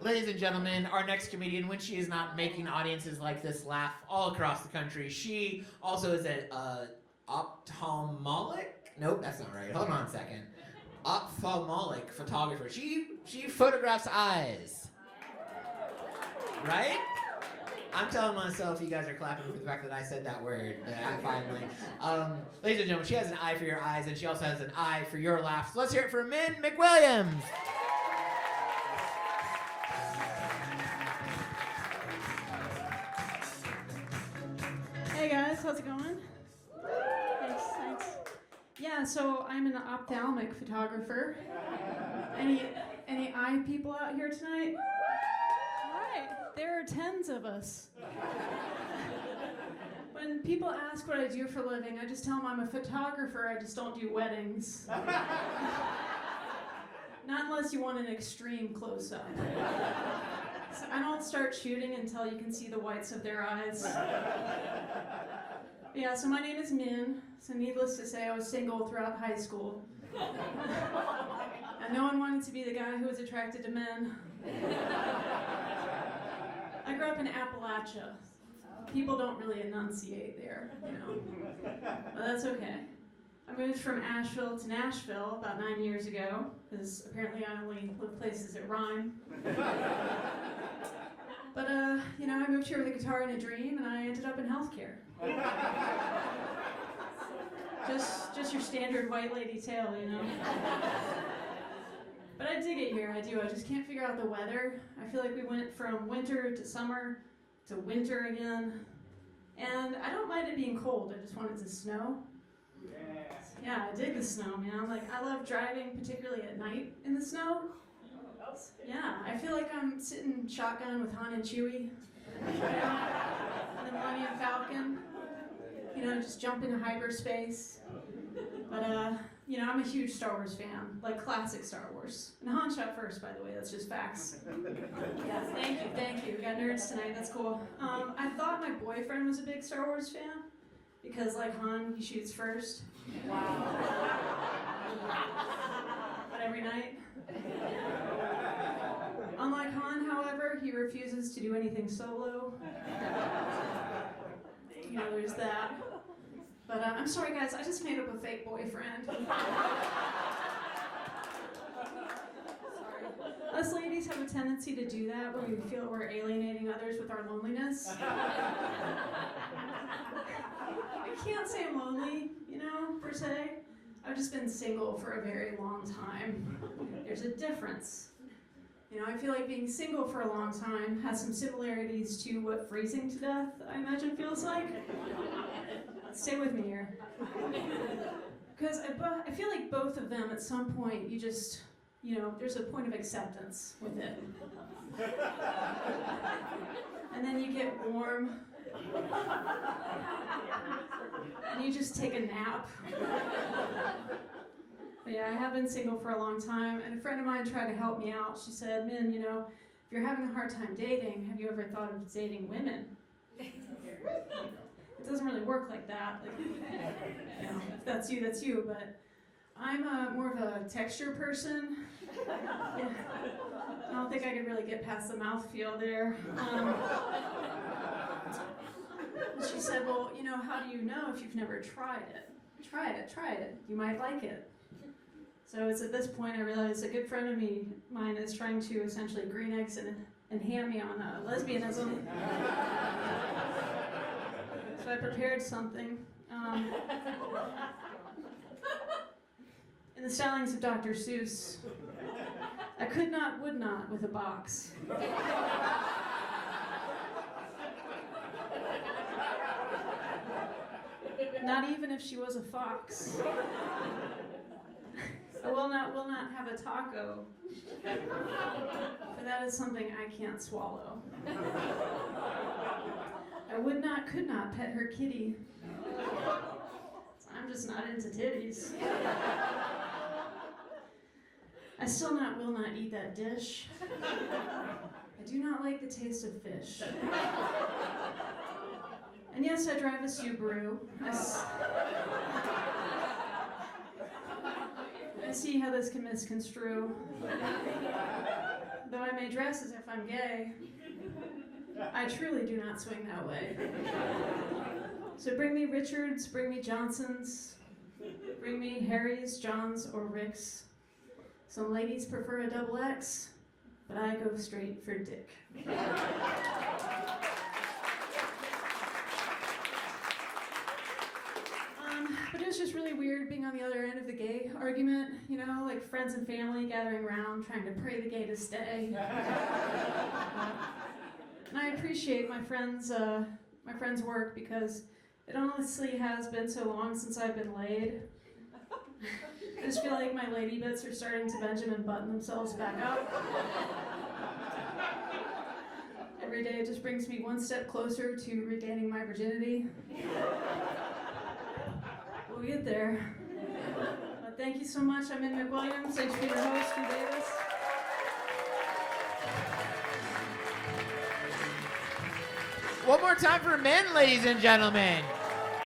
Ladies and gentlemen, our next comedian, when she is not making audiences like this laugh all across the country, she also is an ophthalmic? Nope, that's not right. Hold on a second. Ophthalmic photographer. She photographs eyes. Right? I'm telling myself you guys are clapping for the fact that I said that word. Finally. Ladies and gentlemen, she has an eye for your eyes, and she also has an eye for your laughs. Let's hear it for Min McWilliams. Hey guys, how's it going? Thanks. Yeah, so I'm an ophthalmic photographer. Any eye people out here tonight? Right, there are tens of us. When people ask what I do for a living, I just tell them I'm a photographer, I just don't do weddings. Not unless you want an extreme close-up. So I don't start shooting until you can see the whites of their eyes. Yeah, so my name is Min, so needless to say I was single throughout high school. And no one wanted to be the guy who was attracted to men. I grew up in Appalachia. People don't really enunciate there, you know. But that's okay. I moved from Asheville to Nashville about 9 years ago, because apparently I only live places that rhyme. But, you know, I moved here with a guitar and a dream, and I ended up in healthcare. Just your standard white lady tale, you know. But I dig it here, I do. I just can't figure out the weather. I feel like we went from winter to summer to winter again. And I don't mind it being cold, I just want it to snow. Yeah, I dig the snow, man. Like, I love driving, particularly at night in the snow. Yeah, I feel like I'm sitting shotgun with Han and Chewie, you know, and the Millennium Falcon, you know, just jump into hyperspace. But, you know, I'm a huge Star Wars fan, like classic Star Wars. And Han shot first, by the way, that's just facts. Yeah, thank you. We got nerds tonight, that's cool. I thought my boyfriend was a big Star Wars fan, because like Han, he shoots first. Wow. But every night. Unlike Han, however, he refuses to do anything solo. You know, there's that. But I'm sorry, guys, I just made up a fake boyfriend. Sorry. Us ladies have a tendency to do that when we feel we're alienating others with our loneliness. I can't say I'm lonely, you know, per se. I've just been single for a very long time. There's a difference. You know, I feel like being single for a long time has some similarities to what freezing to death, I imagine, feels like. Stay with me here. Because I feel like both of them, at some point, you just, you know, there's a point of acceptance with it. And then you get warm. And you just take a nap. But yeah, I have been single for a long time, and a friend of mine tried to help me out. She said, Min, you know, if you're having a hard time dating, have you ever thought of dating women? It doesn't really work like that. Like, you know, if that's you, but I'm more of a texture person. Yeah. I don't think I could really get past the mouthfeel there. She said, well, you know, how do you know if you've never tried it? Try it. You might like it. So it's at this point I realized a good friend of mine is trying to essentially green eggs and ham me on lesbianism. So I prepared something. In the stylings of Dr. Seuss, I could not, would not with a box. Not even if she was a fox. I will not have a taco, for that is something I can't swallow. I would not, could not pet her kitty. I'm just not into titties. I still will not eat that dish. I do not like the taste of fish. And yes, I drive a Subaru. I see how this can misconstrue. Though I may dress as if I'm gay, I truly do not swing that way. So bring me Richards, bring me Johnsons, bring me Harrys, Johns, or Ricks. Some ladies prefer a double X, but I go straight for dick. But it was just really weird being on the other end of the gay argument, you know, like friends and family gathering around trying to pray the gay to stay. And I appreciate my friends' work because it honestly has been so long since I've been laid. I just feel like my lady bits are starting to Benjamin Button themselves back up. Every day it just brings me one step closer to regaining my virginity. We'll get there. But thank you so much. I'm in McWilliams. Thanks for your host, Drew Davis. One more time for men, ladies and gentlemen.